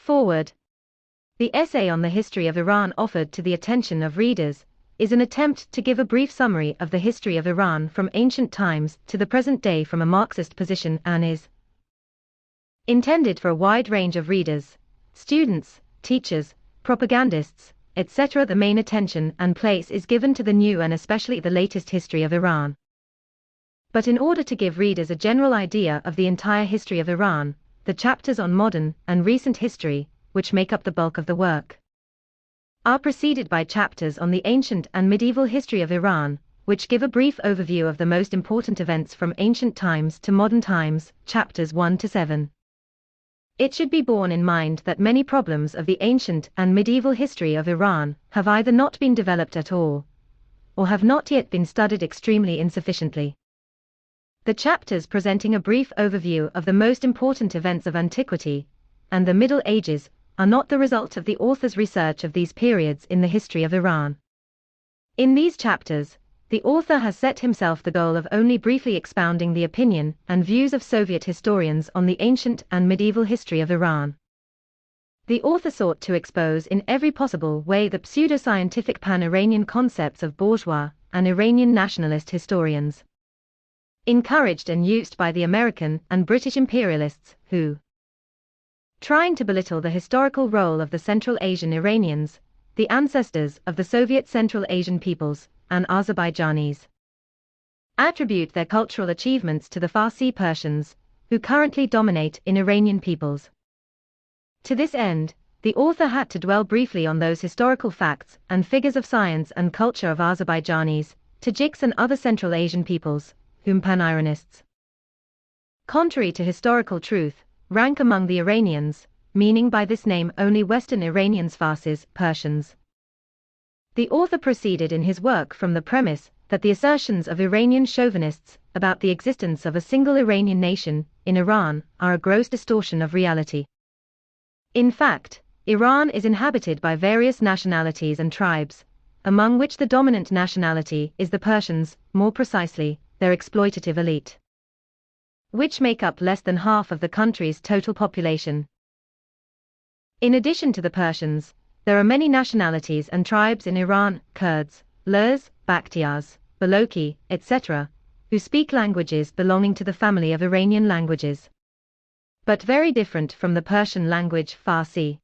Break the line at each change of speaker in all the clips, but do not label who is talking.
Foreword. The essay on the history of Iran offered to the attention of readers is an attempt to give a brief summary of the history of Iran from ancient times to the present day from a Marxist position and is intended for a wide range of readers, students, teachers, propagandists, etc. The main attention and place is given to the new and especially the latest history of Iran. But in order to give readers a general idea of the entire history of Iran, the chapters on modern and recent history, which make up the bulk of the work, are preceded by chapters on the ancient and medieval history of Iran, which give a brief overview of the most important events from ancient times to modern times, chapters 1 to 7. It should be borne in mind that many problems of the ancient and medieval history of Iran have either not been developed at all, or have not yet been studied extremely insufficiently. The chapters presenting a brief overview of the most important events of antiquity and the Middle Ages are not the result of the author's research of these periods in the history of Iran. In these chapters, the author has set himself the goal of only briefly expounding the opinion and views of Soviet historians on the ancient and medieval history of Iran. The author sought to expose in every possible way the pseudo-scientific pan-Iranian concepts of bourgeois and Iranian nationalist historians, encouraged and used by the American and British imperialists who, trying to belittle the historical role of the Central Asian Iranians, the ancestors of the Soviet Central Asian peoples, and Azerbaijanis, attribute their cultural achievements to the Farsi Persians, who currently dominate in Iranian peoples. To this end, the author had to dwell briefly on those historical facts and figures of science and culture of Azerbaijanis, Tajiks and other Central Asian peoples, whom pan-Iranists, contrary to historical truth, rank among the Iranians, meaning by this name only Western Iranians, Farsis, Persians. The author proceeded in his work from the premise that the assertions of Iranian chauvinists about the existence of a single Iranian nation in Iran are a gross distortion of reality. In fact, Iran is inhabited by various nationalities and tribes, among which the dominant nationality is the Persians, more precisely, their exploitative elite, which make up less than half of the country's total population. In addition to the Persians, there are many nationalities and tribes in Iran, Kurds, Lurs, Bakhtiyars, Balochi, etc., who speak languages belonging to the family of Iranian languages, but very different from the Persian language Farsi.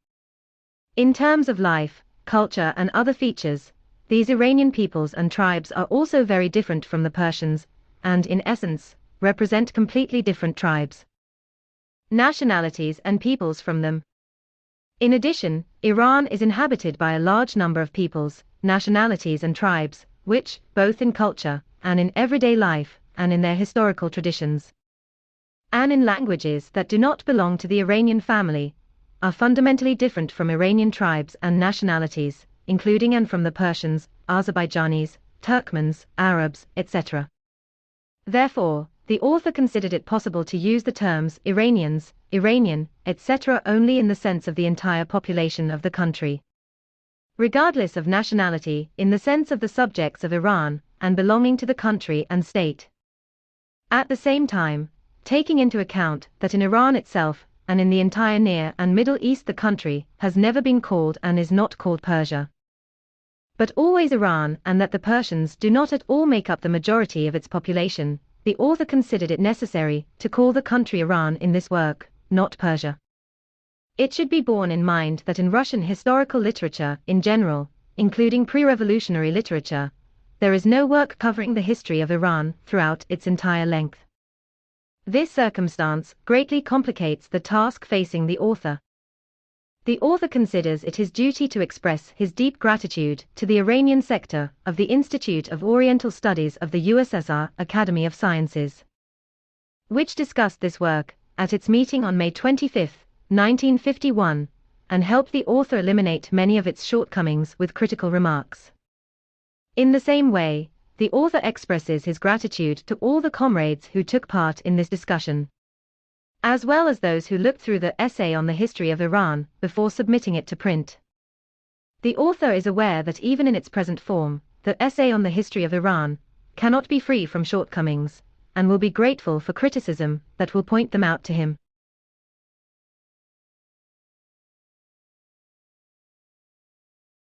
In terms of life, culture and other features, these Iranian peoples and tribes are also very different from the Persians, and in essence, represent completely different tribes, nationalities and peoples from them. In addition, Iran is inhabited by a large number of peoples, nationalities and tribes, which, both in culture, and in everyday life, and in their historical traditions, and in languages that do not belong to the Iranian family, are fundamentally different from Iranian tribes and nationalities, including and from the Persians, Azerbaijanis, Turkmens, Arabs, etc. Therefore, the author considered it possible to use the terms Iranians, Iranian, etc. only in the sense of the entire population of the country, regardless of nationality, in the sense of the subjects of Iran, and belonging to the country and state. At the same time, taking into account that in Iran itself, and in the entire Near and Middle East the country has never been called and is not called Persia, but always Iran, and that the Persians do not at all make up the majority of its population, the author considered it necessary to call the country Iran in this work, not Persia. It should be borne in mind that in Russian historical literature in general, including pre-revolutionary literature, there is no work covering the history of Iran throughout its entire length. This circumstance greatly complicates the task facing the author. The author considers it his duty to express his deep gratitude to the Iranian sector of the Institute of Oriental Studies of the USSR Academy of Sciences, which discussed this work at its meeting on May 25, 1951, and helped the author eliminate many of its shortcomings with critical remarks. In the same way, the author expresses his gratitude to all the comrades who took part in this discussion, as well as those who looked through the essay on the history of Iran before submitting it to print. The author is aware that even in its present form, the essay on the history of Iran cannot be free from shortcomings, and will be grateful for criticism that will point them out to him.